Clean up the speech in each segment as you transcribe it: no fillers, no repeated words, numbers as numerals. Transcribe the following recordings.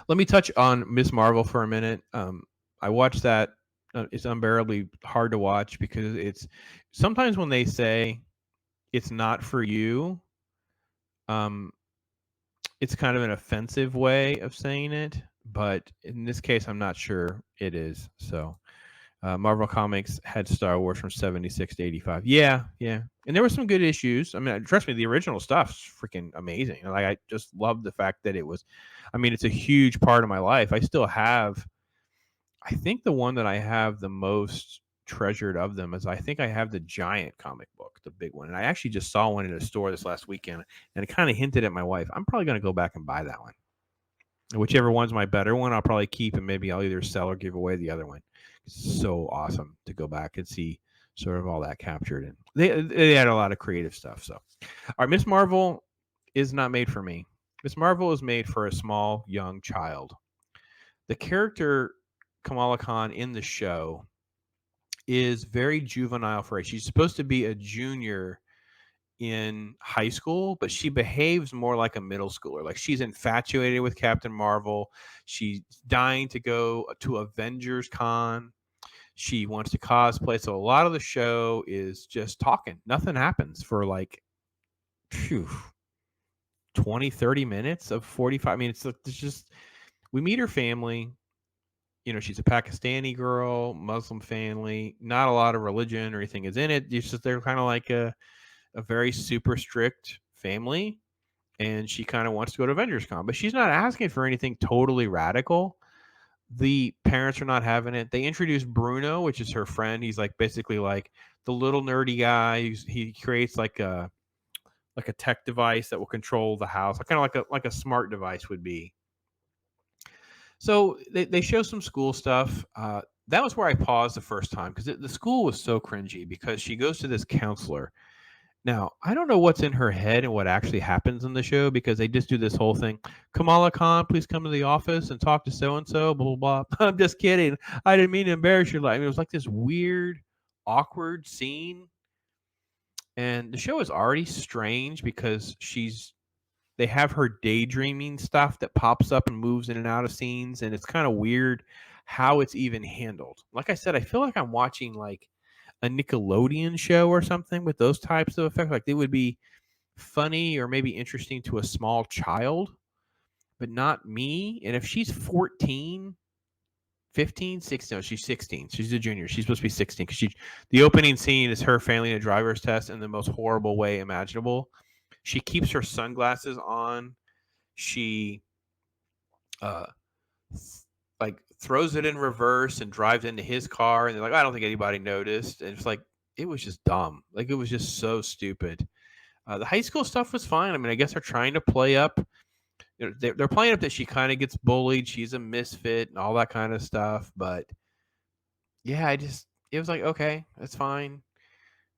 Let me touch on Miss Marvel for a minute. I watched that. It's unbearably hard to watch because it's sometimes when they say it's not for you, um, it's kind of an offensive way of saying it. But in this case, I'm not sure it is. So Marvel Comics had Star Wars from 76 to 85. Yeah, yeah. And there were some good issues. I mean, trust me, the original stuff's freaking amazing. Like, I just love the fact that it was, I mean, it's a huge part of my life. I still have, I think the one that I have the most treasured of them is I think I have the giant comic book, the big one. And I actually just saw one in a store this last weekend and it kind of hinted at my wife, I'm probably going to go back and buy that one. Whichever one's my better one, I'll probably keep, and maybe I'll either sell or give away the other one. It's so awesome to go back and see sort of all that captured. And they had a lot of creative stuff. So, all right, Miss Marvel is not made for me. Miss Marvel is made for a small young child. The character Kamala Khan in the show is very juvenile for her. She's supposed to be a junior in high school, but she behaves more like a middle schooler. Like, she's infatuated with Captain Marvel. She's dying to go to Avengers Con. She wants to cosplay. So a lot of the show is just talking. Nothing happens for like phew, 20, 30 minutes of 45. I mean, it's just, we meet her family. You know, she's a Pakistani girl, Muslim family. Not a lot of religion or anything is in it. It's just they're kind of like a very super strict family, and she kind of wants to go to Avengers Con, but she's not asking for anything totally radical. The parents are not having it. They introduce Bruno, which is her friend. He's like basically like the little nerdy guy. He creates like a tech device that will control the house, kind of like a smart device would be. So they show some school stuff. That was where I paused the first time because the school was so cringy because she goes to this counselor. Now, I don't know what's in her head and what actually happens in the show because they just do this whole thing. Kamala Khan, please come to the office and talk to so and so, blah, blah, blah. I'm just kidding. I didn't mean to embarrass your life. I mean, it was like this weird, awkward scene. And the show is already strange because they have her daydreaming stuff that pops up and moves in and out of scenes. And it's kind of weird how it's even handled. Like I said, I feel like I'm watching like a Nickelodeon show or something with those types of effects. Like, they would be funny or maybe interesting to a small child, but not me. And if she's 14, 15, 16, no, she's 16. She's a junior. She's supposed to be 16 because the opening scene is her failing a driver's test in the most horrible way imaginable. She keeps her sunglasses on. She uh like throws it in reverse and drives into his car, and they're like, I don't think anybody noticed. And it's like, it was just dumb. Like, it was just so stupid. The high school stuff was fine. I mean, I guess they're trying to play up. You know, they're playing up that she kind of gets bullied. She's a misfit and all that kind of stuff. But yeah, it was like, okay, that's fine.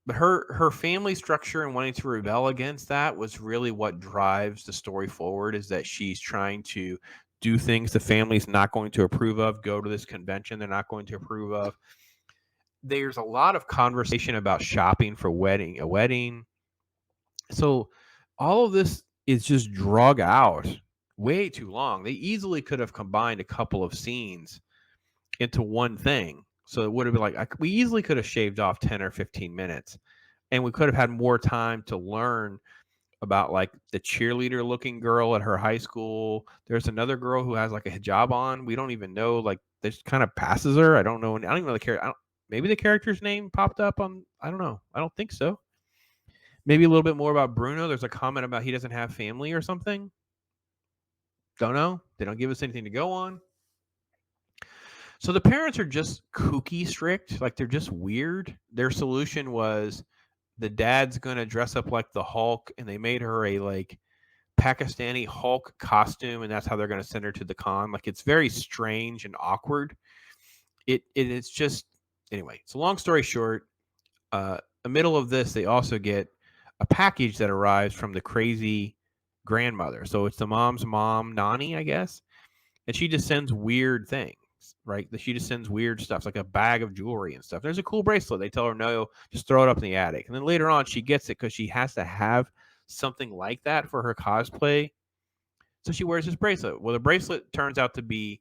But her family structure and wanting to rebel against that was really what drives the story forward. Is that she's trying to do things the family's not going to approve of. Go to this convention they're not going to approve of. There's a lot of conversation about shopping for a wedding. So all of this is just drug out way too long. They easily could have combined a couple of scenes into one thing. So it would have been like, we easily could have shaved off 10 or 15 minutes, and we could have had more time to learn about like the cheerleader looking girl at her high school. There's another girl who has like a hijab on. We don't even know, like, this kind of passes her. I don't know. I don't even know the character. Maybe the character's name popped up on, I don't know. I don't think so. Maybe a little bit more about Bruno. There's a comment about he doesn't have family or something. Don't know. They don't give us anything to go on. So the parents are just kooky strict. Like, they're just weird. Their solution was the dad's going to dress up like the Hulk, and they made her a like Pakistani Hulk costume, and that's how they're going to send her to the con. Like, it's very strange and awkward. It's just, anyway. So long story short, the middle of this, they also get a package that arrives from the crazy grandmother. So it's the mom's mom, Nani, I guess, and she just sends weird things. Right? She just sends weird stuff, like a bag of jewelry and stuff. There's a cool bracelet. They tell her, no, just throw it up in the attic. And then later on, she gets it because she has to have something like that for her cosplay So she wears this bracelet. Well, the bracelet turns out to be,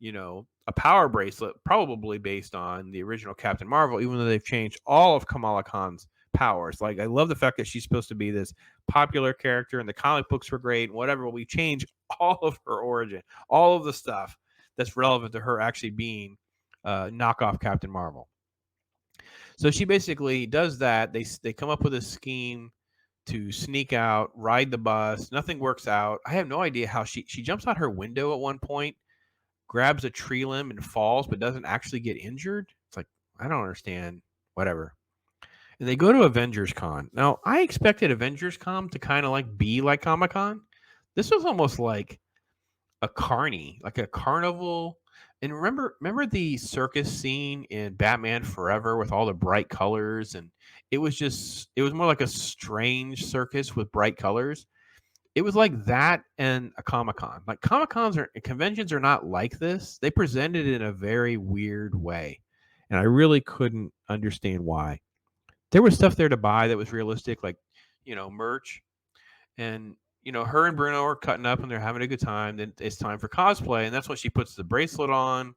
a power bracelet, probably based on the original Captain Marvel, even though they've changed all of Kamala Khan's powers. Like, I love the fact that she's supposed to be this popular character and the comic books were great and whatever, but we change all of her origin, all of the stuff that's relevant to her actually being knockoff Captain Marvel. So she basically does that. They come up with a scheme to sneak out, ride the bus. Nothing works out. I have no idea how she jumps out her window at one point, grabs a tree limb and falls, but doesn't actually get injured. It's like, I don't understand. Whatever. And they go to Avengers Con. Now, I expected Avengers Con to kind of like be like Comic Con. This was almost like a carny, like a carnival. And remember the circus scene in Batman Forever with all the bright colors, and it was more like a strange circus with bright colors. It was like that and a Comic Con. Like conventions are not like this. They present it in a very weird way, and I really couldn't understand why. There was stuff there to buy that was realistic, like merch, and her and Bruno are cutting up and they're having a good time. Then it's time for cosplay, and that's when she puts the bracelet on.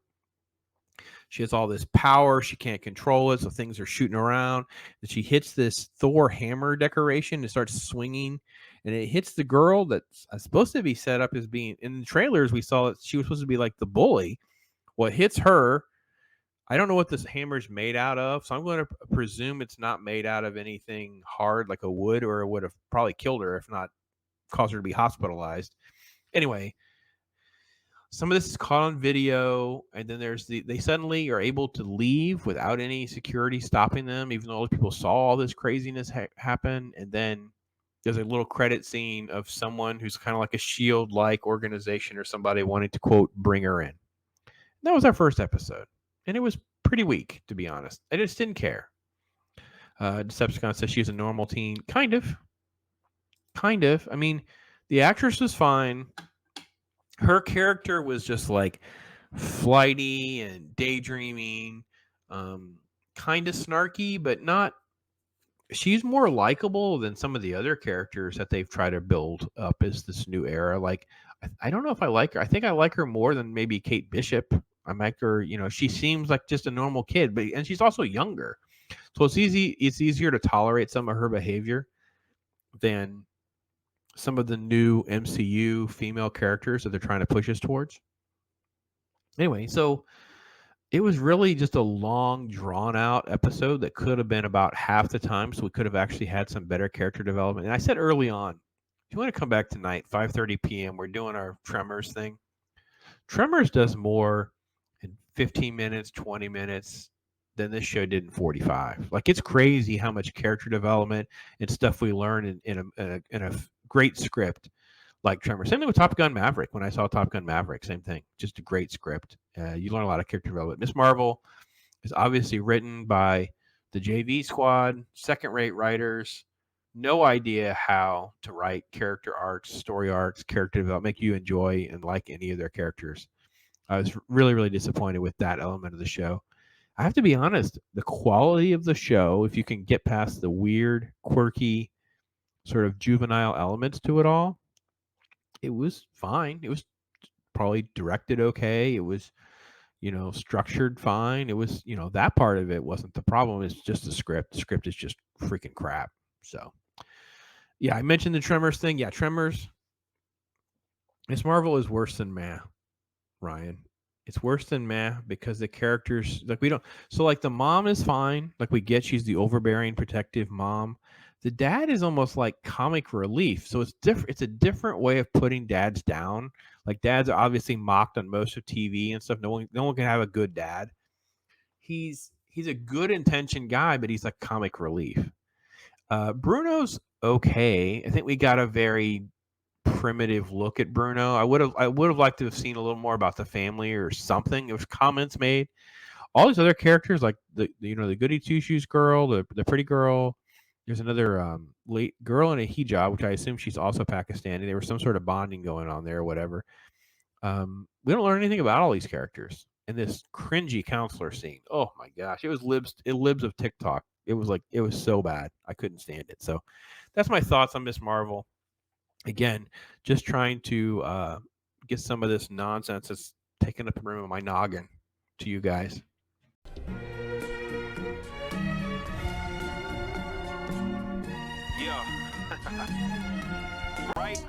She has all this power. She can't control it, so things are shooting around. And she hits this Thor hammer decoration and starts swinging, and it hits the girl that's supposed to be set up as being in the trailers. We saw that she was supposed to be like the bully. What hits her? I don't know what this hammer's made out of, so I'm going to presume it's not made out of anything hard like a wood, or it would have probably killed her if not caused her to be hospitalized. Anyway, some of this is caught on video, and then they suddenly are able to leave without any security stopping them, even though other people saw all this craziness happen. And then there's a little credit scene of someone who's kind of like a shield-like organization or somebody wanting to, quote, bring her in. And that was our first episode, and it was pretty weak, to be honest. I just didn't care. Decepticon says she's a normal teen. Kind of. I mean, the actress was fine. Her character was just like flighty and daydreaming, kind of snarky, but not. She's more likable than some of the other characters that they've tried to build up as this new era. Like, I don't know if I like her. I think I like her more than maybe Kate Bishop. I like her. She seems like just a normal kid, and she's also younger, so it's easy. It's easier to tolerate some of her behavior than some of the new MCU female characters that they're trying to push us towards. Anyway, so it was really just a long, drawn-out episode that could have been about half the time, so we could have actually had some better character development. And I said early on, if you want to come back tonight, 5:30 p.m., we're doing our Tremors thing. Tremors does more in 15 minutes, 20 minutes than this show did in 45. Like, it's crazy how much character development and stuff we learn in a great script like Tremors. Same thing with Top Gun Maverick. When I saw Top Gun Maverick, same thing. Just a great script. You learn a lot of character development. Miss Marvel is obviously written by the JV squad, second-rate writers. No idea how to write character arcs, story arcs, character development, make you enjoy and like any of their characters. I was really, really disappointed with that element of the show. I have to be honest, the quality of the show, if you can get past the weird, quirky, sort of juvenile elements to it all, it was fine. It was probably directed okay. It was, structured fine. It was, that part of it wasn't the problem. It's just the script. The script is just freaking crap. So, yeah, I mentioned the Tremors thing. Yeah, Tremors. Miss Marvel is worse than meh, Ryan. It's worse than meh because the characters, like, we don't. So, like, the mom is fine. Like, we get she's the overbearing, protective mom. The dad is almost like comic relief. So it's different. It's a different way of putting dads down. Like, dads are obviously mocked on most of TV and stuff. No one can have a good dad. He's a good intentioned guy, but he's like comic relief. Bruno's okay. I think we got a very primitive look at Bruno. I would have liked to have seen a little more about the family or something. There was comments made. All these other characters, like the goody two shoes girl, the pretty girl. There's another late girl in a hijab, which I assume she's also Pakistani. There was some sort of bonding going on there or whatever. We don't learn anything about all these characters in this cringy counselor scene. Oh my gosh, it libs of TikTok. It was so bad. I couldn't stand it. So that's my thoughts on Miss Marvel. Again, just trying to get some of this nonsense that's taking up the room of my noggin to you guys. Yeah. Right?